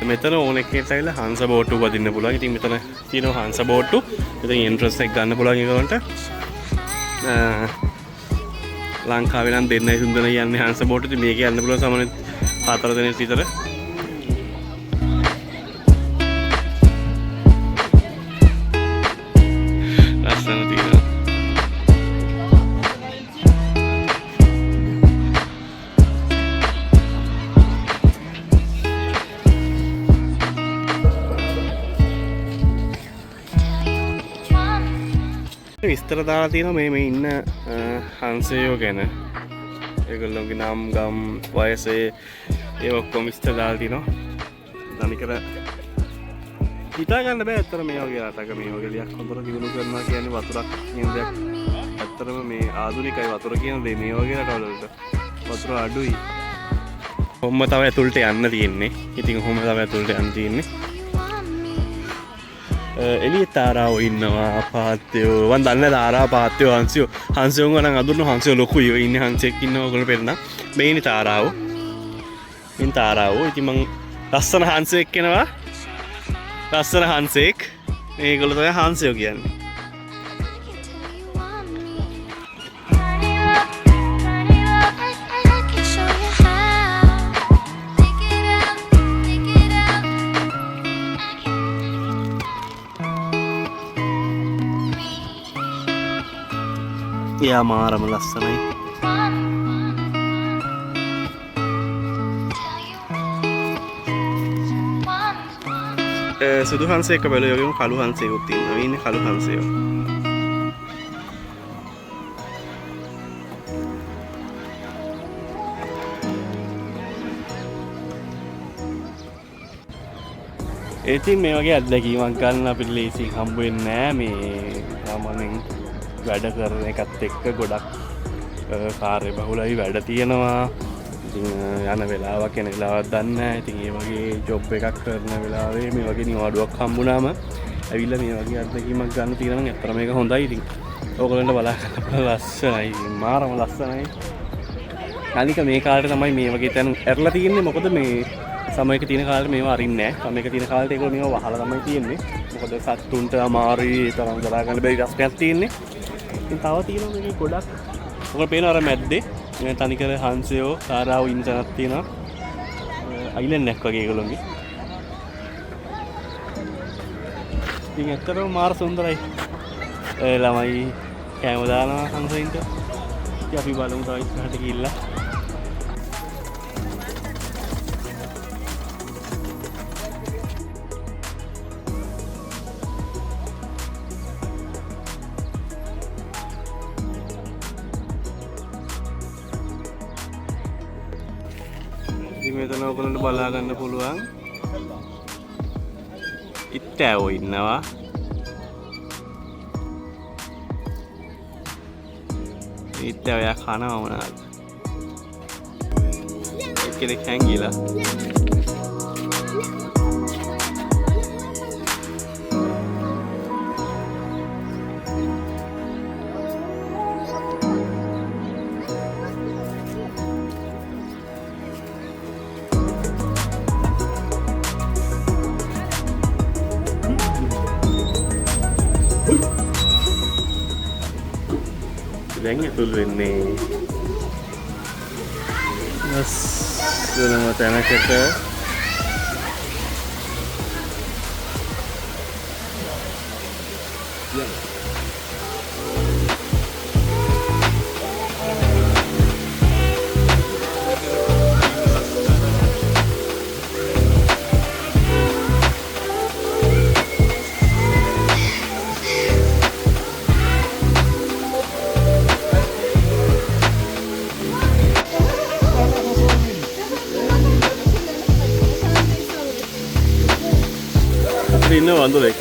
මෙතන ඕන එකකට ඇවිල්ලා හංස බෝට්ටු වදින්න පුළුවන්. ඉතින් මෙතන තියෙනවා හංස බෝට්ටු. ඉතින් එන්ට්‍රන්ස් එක ගන්න පුළුවන් ඒකට. ලංකාවේ නම් දෙන්නයි තුන්දෙනයි යන්නේ හංස බෝට්ටු. ඉතින් මේක යන්න පුළුවන් සාමාන්‍යයෙන් 4 දෙනෙක් විතර. ලස්සන තියෙනවා. විස්තර දාලා තියෙනවා මේ ඉන්න හංසයෝ ගැන. ඒගොල්ලෝගේ නම් ගම් වයස ඒ ඔක්කොම විස්තර දාලා තියෙනවා. තනිකර හිතා ගන්න බෑ ඇත්තට මේ වගේ රටක මේ වගේ දෙයක් හොඳට දිනු කරනවා කියන්නේ වතුරක් කියන දෙයක්. ඇත්තටම මේ ආධුනිකයි වතුර කියන දේ මේ වගේ රටවල වලට වතුර අඩුයි. කොහොම තමයි ඇතුළට යන්න තියෙන්නේ. ඉතින් කොහොම තමයි ඇතුළට යන්න තියෙන්නේ. එළිය තාරාවෝ ඉන්නවා පාත්තයෝ වන් දන්න තාරා පාත්තයෝ හංසයෝ ගණන් අඳුරන හංසයෝ ලොකුයි ඔය ඉන්නේ හංසෙක් ඉන්නවා ඔයගොල්ලෝ පෙන්නන මේනි තාරාවෝ මින් තාරාවෝ ඉතින් මං ලස්සන හංසෙක් කෙනවා ලස්සන හංසෙක් මේගොල්ලෝ තමයි හංසයෝ කියන්නේ එයා මාරම ලස්සනයි සුදු හංසයෙක් බැලුවා වගේම කළු හංසයෙකුත් ඉන්නවා ඉන්නේ කළු හංසයෝ ඉතින් මේ වගේ අත්දැකීමක් ගන්න අපිට ලේසියෙන් හම්බ වෙන්නේ නැහැ මේ සාමාන්‍යයෙන් වැඩ කරන එකත් එක්ක ගොඩක් කාර්ය බහුලයි වැඩ තියෙනවා. ඉතින් යන වෙලාවක් එන වෙලාවක් දන්නේ නැහැ. ඉතින් මේ වගේ ජොබ් එකක් කරන වෙලාවේ මේ වගේ නිවාඩුවක් හම්බුනාම ඇවිල්ලා මේ වගේ අත්දැකීමක් ගන්න තියෙනවා නම් අත්‍තර මේක හොඳයි. ඉතින් ඕගොල්ලන්ට බලා ගන්න ලස්සනයි. මාරම ලස්සනයි. අනික මේ කාලේ තමයි මේ වගේ තැන් ඇරලා තියෙන්නේ. මොකද මේ සමයක තියෙන කාලේ මේවා අරින්නේ නැහැ. සමයක තියෙන කාලේට ඒගොල්ලෝ මේවා වහලා තමයි තියෙන්නේ. මොකද සත්තුන්ට අමාරුයි තරම් දරා ගන්න බැරි රස්නයක් තියෙන්නේ. ඉතින් තව තියෙනවා මේකේ ගොඩක් ඔකට පේනවා අර මැද්දේ මේ තනිකර හංසයෝ තාරාවෝ ඉන්න තැනක් තියෙනවා අයිලන්ඩ් එකක් වගේ ඒගොල්ලෝගේ ඉතින් ඇත්තටම මාර සුන්දරයි ළමයි කැම දානවා හංසයින්ට ඉතින් අපි බලමු තව ඉස්සරහට ගිහිල්ලා මෙතන ඔයගොල්ලන්ට බලා ගන්න පුළුවන් ඉත්තෑවෝ ඉන්නවා ඉත්තෑවෝ යා කනවා මොනවාද එක්කෙනෙක් හැංගිලා දැන් ඇතුල් වෙන්නේ ලස්සනම තැනකට ඉන්න වඳුරෙක්.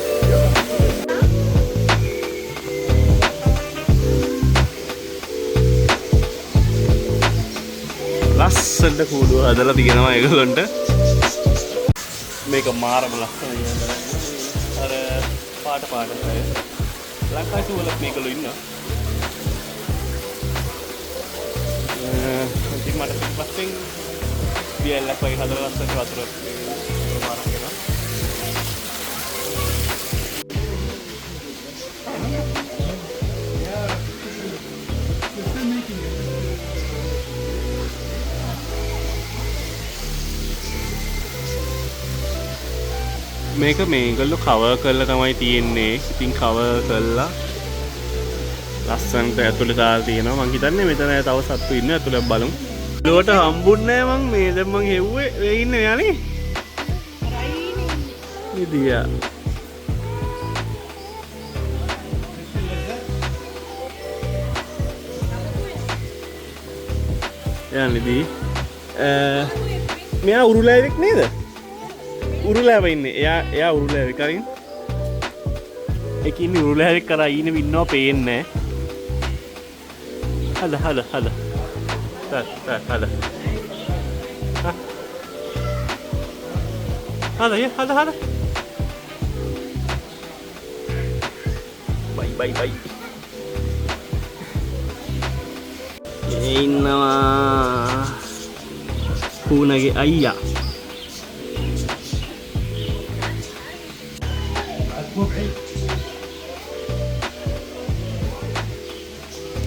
ලස්සනට කූඩුව හදලා තියෙනවා ඒගොල්ලන්ට. මේක මාරම ලස්සනයි. අර පාට අය ලංකාවේ වල මේකලු ඉන්නවා. ඉතින් මට පස්සෙන් බියල්ලක් වගේ හදලා ලස්සනට වතුර මාරක් වෙනවා. මේක මේගොල්ලෝ කවර් කරලා තමයි තියෙන්නේ. ඉතින් කවර් කරලා ලස්සනට ඇතුලේ දාලා තියෙනවා. මං හිතන්නේ මෙතන තව සත්තු ඉන්න ඇතුලේ බලමු. ලෝට හම්බුන්නේ නැහැ මං මේ දැන් මං හෙව්වේ වේ ඉන්නේ යානේ. ඉදියා. යන්නේදී මෙයා උරුලෑවෙක් නේද? උරුලෑව ඉන්නේ. එයා උරුලෑවෙ කරින්. ඒකින්නේ උරුලෑවෙක් කරා ඊනේ ඉන්නව පේන්නේ නැහැ. හද. හද. බයි. ඒ ඉන්නවා කූනගේ අයියා.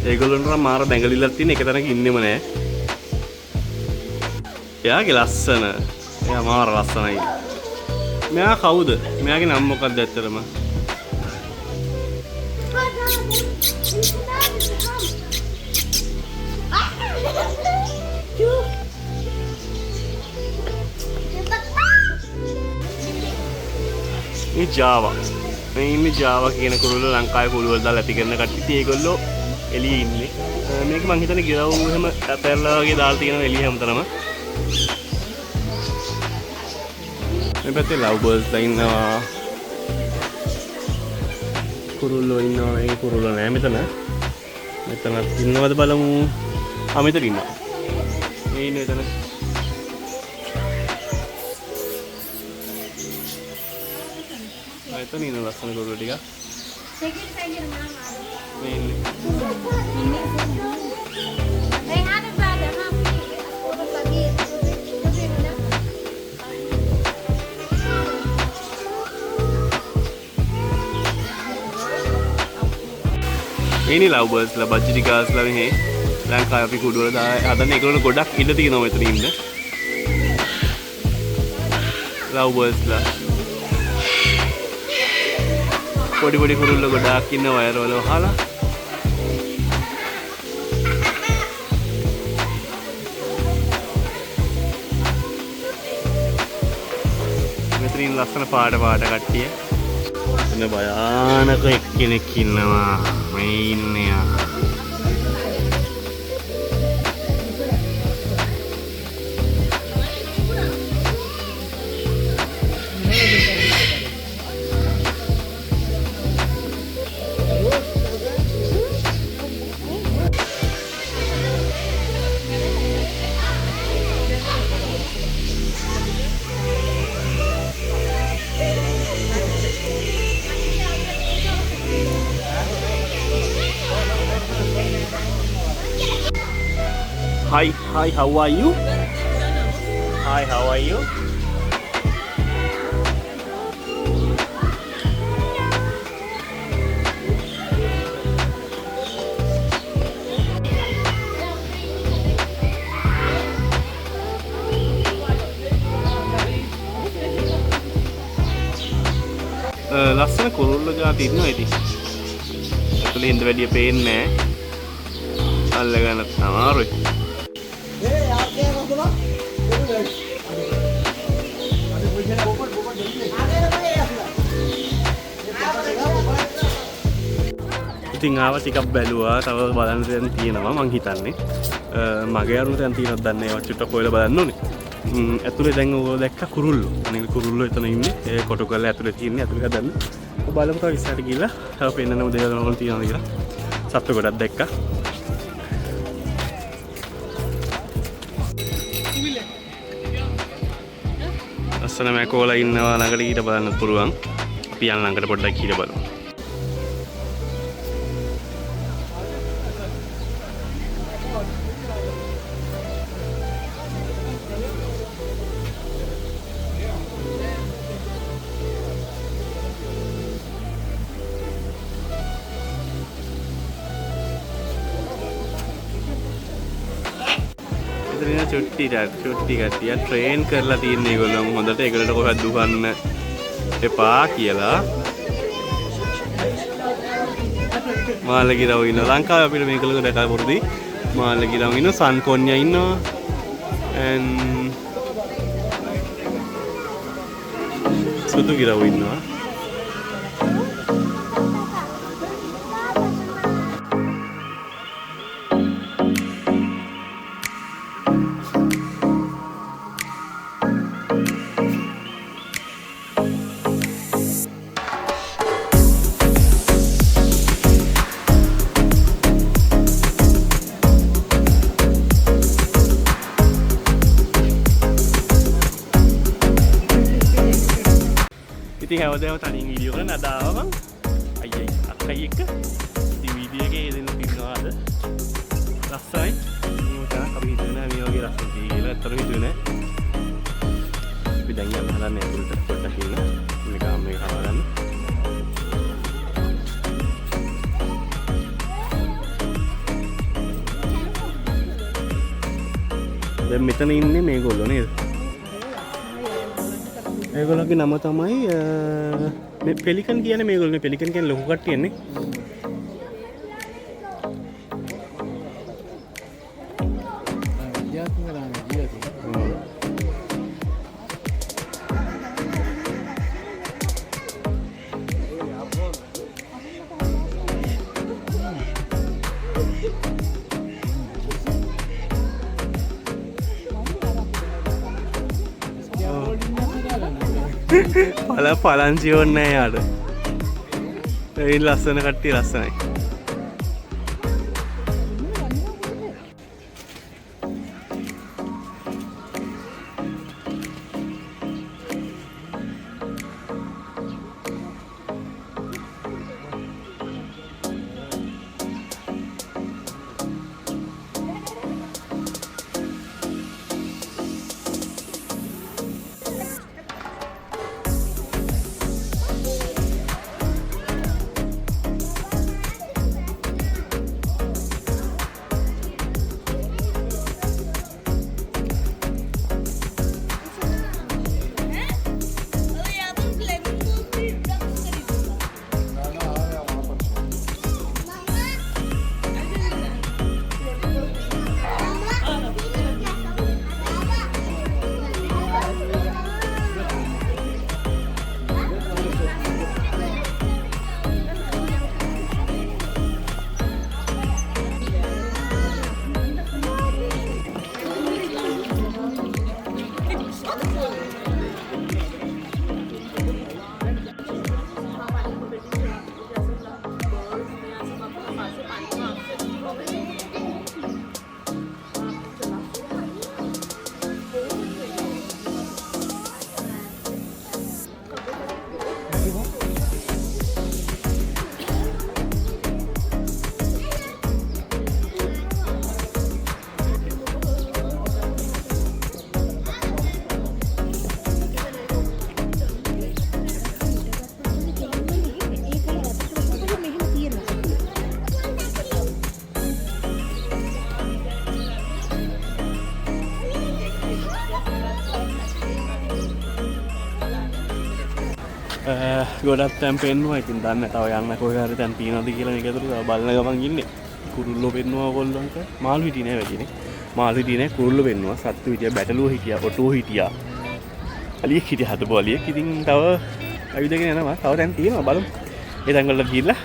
ඒගොල්ලන්ට මාර දැඟලිලක් තියෙන එක තැනක ඉන්නෙම නෑ. එයාගේ ලස්සන. එයා මාර ලස්සනයි. මෙයා කවුද? මෙයාගේ නම මොකක්ද ඇත්තටම? මේ ජාවා. මේ ඉන්නේ ජාවා කියන කුරුල්ල ලංකාවේ කුරුල්ල දාලා ඇති කරන කට්ටිය. ඒගොල්ලෝ එළියේ ඉන්නේ. මේක මං හිතන්නේ ගිරව් එහෙම පැරලා වගේ දාලා තියෙනවා එළිය හැමතැනම. මේ පැත්තේ ලව් බර්ඩ්ස්ලා ඉන්නවා. කුරුල්ලෝ ඉන්නවා. මේ කුරුල්ලෝ නෑ මෙතන. මෙතනත් ඉන්නවද බලමු. මෙතන ඉන්නවා. මේ ඉන්නේ මෙතන. එතන ඉන්න ලස්සන කුරුල්ලෝ ටික. මේ ඉන්නේ. මේ ලව් බර්ඩ්ස්ලා බජ්ජිටිකාස්ලා මෙහි ලංකාවේ අපි කුඩු වල හදන ඒගොල්ලෝ ගොඩක් ඉන්න තියෙනවා මෙතන ඉන්න. ලව් බර්ඩ්ස්ලා පොඩි කුරුල්ලෝ ගොඩාක් ඉන්න වයර් වල වහලා. මෙතන ඉන්න ලස්සන පාට කට්ටිය. එන භයානක එක්කෙනෙක් ඉන්නවා. මේ ඉන්නේ Hi, how are you? Hi, how are you? ලස්සන කුරුල්ල ජාති ඉන්නවා ඉතින්. ඇතුලේ හින්ද වැඩිය පේන්නේ නැහැ. අල්ලගන්න අමාරුයි. ඉතින් ආව ටිකක් බැලුවා. තව බලන්න දෙයක් තියෙනවා මං හිතන්නේ. මගේ අරුණ දැන් තියෙනවද දන්නේ නැහැ. චුට්ටක් හොයලා බලන්න ඕනේ. ඇතුලේ දැන් ඔය දැක්ක කුරුල්ලෝ. අනිත් කුරුල්ලෝ එතන ඉන්නේ. ඒ කොටු කරලා ඇතුලේ තියෙන්නේ. ඇතුලේ හදන්න. බලමු තව ඉස්සරහට ගිහලා තව පෙන්නන දේවල් මොනවද තියෙනවද කියලා. සත්තු ගොඩක් දැක්කා. අස්සන මැකෝලා ඉන්නවා ළඟට ඊට බලන්න පුළුවන්. අපි යන ළඟට පොඩ්ඩක් ඊට බලමු. චුට්ටි කට්ටිය ට්‍රේන් කරලා තියෙන ඒගොල්ලෝ හොඳට ඒගොල්ලන්ට කොහෙවත් දුවන්න එපා කියලා මාළගිරව ඉන්නවා. ලංකාවේ අපිට මේගොල්ලෝ දැකලා පුරුදුයි. මාළගිරව ඉන්නවා, සන්කොන්යා ඉන්නවා and සුදු ගිරව ඉන්නවා. ඉතින් හැමදාම තනියෙන් වීඩියෝ කරන්න අද ආවා මං අයියයි අක්කයි එක්ක ඉතින් වීඩියෝ එකේ යෙදෙන්න තියනවා අද ලස්සනයි මොකද අපි හිතුවේ නෑ මේ වගේ ලස්සන කියලා අතර හිතුවේ නෑ අපි දැන් යන්න හදන්නේ ඒකට පොඩ්ඩක් ඉන්න මේ කාම එක හදාගන්න දැන් මෙතන ඉන්නේ මේගොල්ලෝ නේද ඒගොල්ලෝගේ නම තමයි මේ පෙලිකන් කියන්නේ මේගොල්ලෝනේ පෙලිකන් කියන්නේ ලොකු කට්ටියන්නේ පලංචි ඕන්න යාට ඒ ලස්සන කට්ටිය ලස්සනයි ගොඩක් තැන් පෙන්නවා ඉතින් දන්න තව යන්න කොහේ හරි තැන් තියෙනවද කියලා මේක ඇතුළේ තව බලන ගමන් ඉන්නේ කුරුල්ලෝ පෙන්නවා ඔයගොල්ලන්ට මාළු හිටියේ නෑ වැඩිනේ මාළු හිටියේ නෑ කුරුල්ලෝ පෙන්නවා සත්තු හිටියා බැටළුවෝ හිටියා ඔටුවෝ හිටියා අලියෙක් හිටියා හදපු අලියෙක් ඉතින් තව ඇවිදගෙන යනවා තව තැන් තියෙනවා බලමු ඒ තැන් වලට ගිහිල්ලා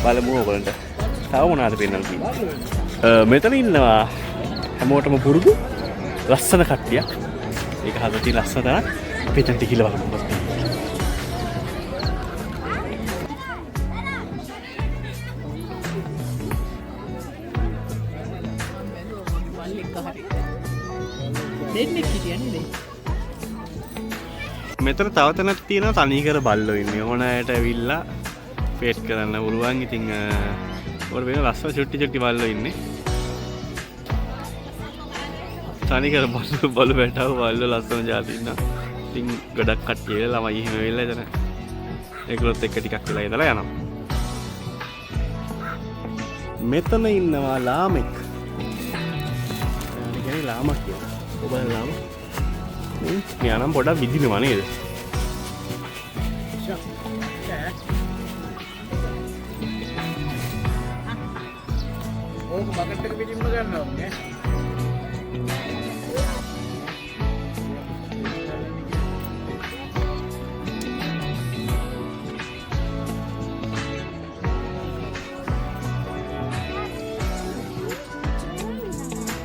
බලමු ඔයගොල්ලන්ට තව මොනවද පෙන්වන්න තියෙන්නේ මෙතන ඉන්නවා හැමෝටම පුරුදු ලස්සන කට්ටියක් ඒක හදලා තියෙන ලස්සන තැනක්. අපි එතනට ගිහලා බලමු මොකක්ද. මෙතන තව තැනක් තියෙනවා තනිකර බල්ලෝ ඉන්නේ. ඕන අයට ඇවිල්ලා ෆේස් කරන්න පුළුවන්. ඉතින් ඔර වෙන ලස්සන චුට්ටි බල්ලෝ ඉන්නේ. තනිකර බලු වැටව බල්ලෝ ලස්සන જાති ඉන්නවා. ඉතින් ගොඩක් කට්ටිය ළමයි එහෙම වෙලා එතන ඒගොල්ලොත් එක්ක ටිකක් වෙලා ඉඳලා යනවා. මෙතන ඉන්නවා ලාමෙක්. يعني ලාමක් කියලා. ඔබ ලාම. මෙයා නම් පොඩක් විදිනවා නේද? ඕක බකට් එක පිටින්ම ගන්නවා නේ.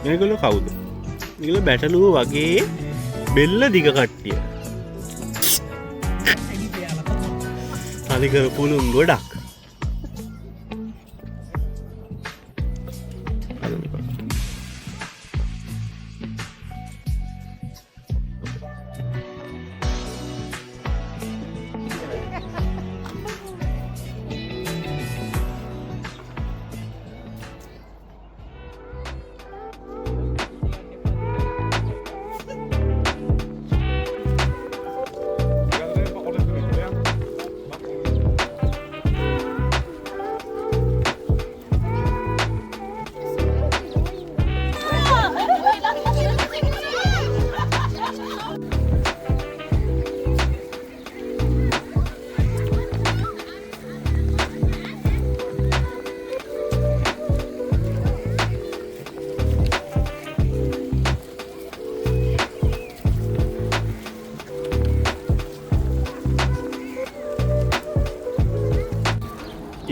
මේගොල්ලෝ කවුද? මේගොල්ලෝ බැටළුවෝ වගේ බෙල්ල දිග කට්ටිය. තනි කරපුලුන් ගොඩක්.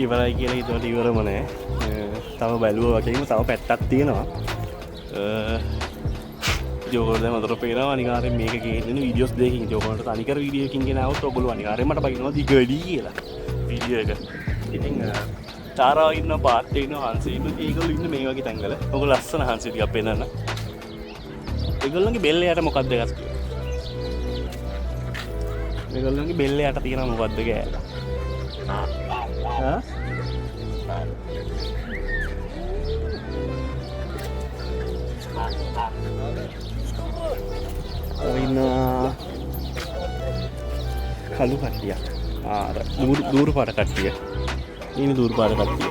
ඉවරයි කියලා හිතුවට ඉවරම නෑ. තව බැලුවා වගේම තව පැත්තක් තියෙනවා. ජෝකර් දැන් මතර පේනවා අනිවාර්යෙන් මේක ගේන්න වීඩියෝස් දෙකකින් ජෝකර්ට තනිකර වීඩියෝ එකකින් ගෙනාවොත් ඔයගොල්ලෝ අනිවාර්යෙන්ම මට බයිනවා දිගඩි කියලා වීඩියෝ එක. ඉතින් තාරා ඉන්න පාත් ඉන්නවා හංසෙ ඉන්න ඒගොල්ලෝ ඉන්න මේ වගේ තැන්වල. ඔයගොල්ලෝ ලස්සන හංසෙ ටිකක් පෙන්නන්න. ඒගොල්ලන්ගේ බෙල්ල යට මොකක්ද ගස් කියලා. ඒගොල්ලන්ගේ බෙල්ල යට තියෙනවා මොකක්ද ගෑලා. කළු කට්ටියක්. අර දූරු පාට කට්ටිය. ඉන්නේ දූරු පාට කට්ටිය.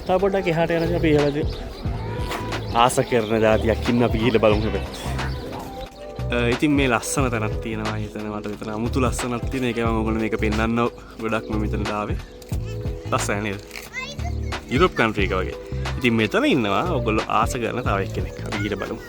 තව පොඩ්ඩක් එහාට යනකොට අපි එහෙමද ආස කරන જાතියක් ඉන්න අපි ගිහලා බලමු හැබැයි. ඉතින් මේ ලස්සන තැනක් තියෙනවා හිතන මට මෙතන අමුතු ලස්සනක් තියෙන එක මම ඔයගොල්ලෝ මේක පෙන්වන්න ගොඩක් මම මෙතනට ආවේ. ලස්සන නේද? යුරෝප් කන්ට්‍රි එක වගේ. ඉතින් මෙතන ඉන්නවා ඔයගොල්ලෝ ආස කරන තව එක්කෙනෙක්. අපි ගිහලා බලමු.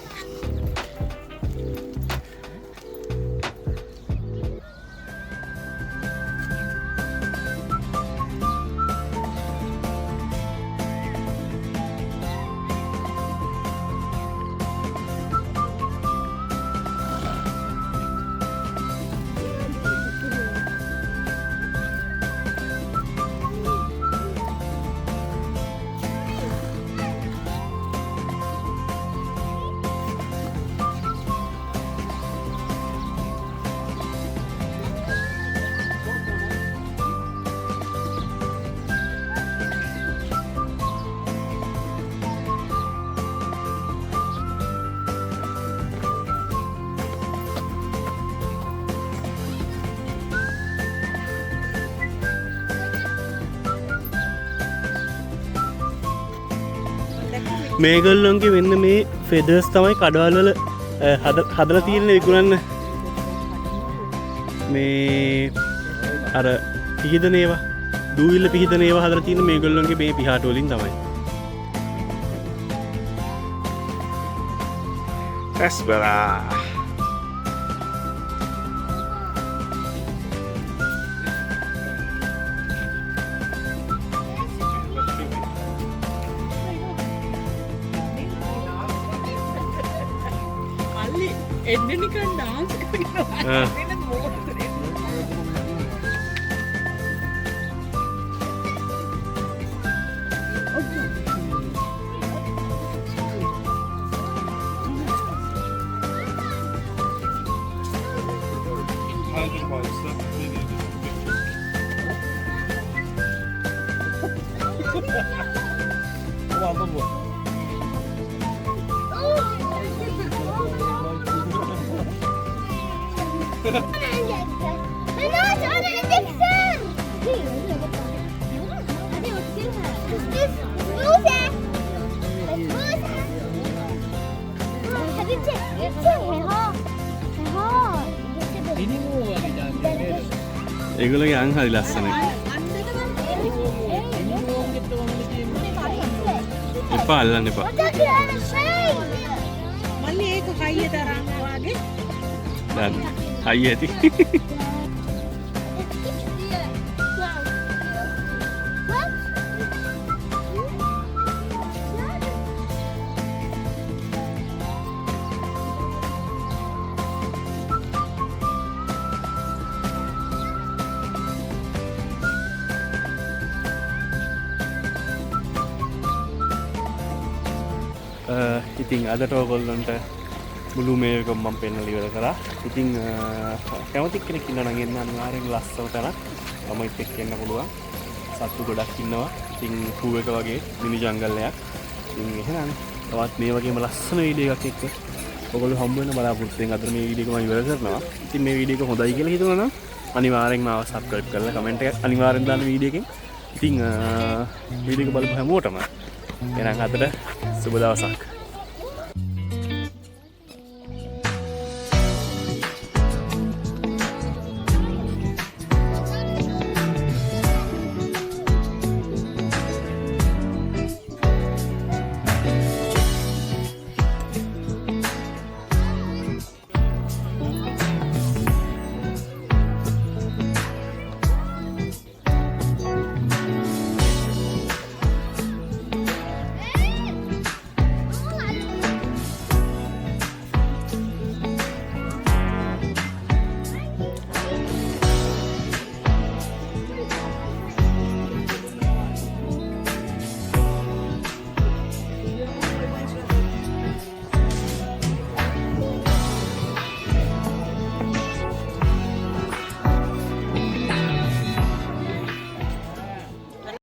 මේගොල්ලොන්ගේ වෙන්න මේ ෆෙදර්ස් තමයි කඩවල් වල හදලා තියෙන්නේ විකුණන්න. මේ අර පිහිදන ඒවා දූවිල්ල පිහිදන ඒවා හදලා තියෙන්නේ මේගොල්ලොන්ගේ මේ පිහාට වලින් තමයි. ඇස්බලා එන්න නිකන් ඩාන්ස් කරනවා වෙන මොකටද ඒගොල්ලෝගේ අං හරි ලස්සනයි. එපා අල්ලන්න එපා. මල්ලි ඒක හයිය තරම් වාගේ. දැන් හයිය ඇති. ඉතින් අදට ඔයගොල්ලන්ට මුළු මේක මම පෙන්නලා ඉවර කරා. ඉතින් කැමති කෙනෙක් ඉන්නවා නම් එන්න අනිවාර්යෙන් ලස්සන තැනක්. ළමයිත් එක්ක එන්න පුළුවන්. සත්තු ගොඩක් ඉන්නවා. ඉතින් ටූ එක වගේ මිනි ජංගල් එකක්. ඉතින් එහෙනම් තවත් මේ වගේම ලස්සන වීඩියෝ එකක් එක්ක ඔයගොල්ලෝ හම්බ වෙන බලාපොරොත්තු වෙන අතර මේ වීඩියෝ එක මම ඉවර කරනවා. ඉතින් මේ වීඩියෝ එක හොඳයි කියලා හිතුණා නම් අනිවාර්යෙන් මාව සබ්ස්ක්‍රයිබ් කරලා කමෙන්ට් එකක් අනිවාර්යෙන් දාන්න වීඩියෝ එකෙන්. ඉතින් වීඩියෝ එක බලපු හැමෝටම එහෙනම් අදට සුබ දවසක්.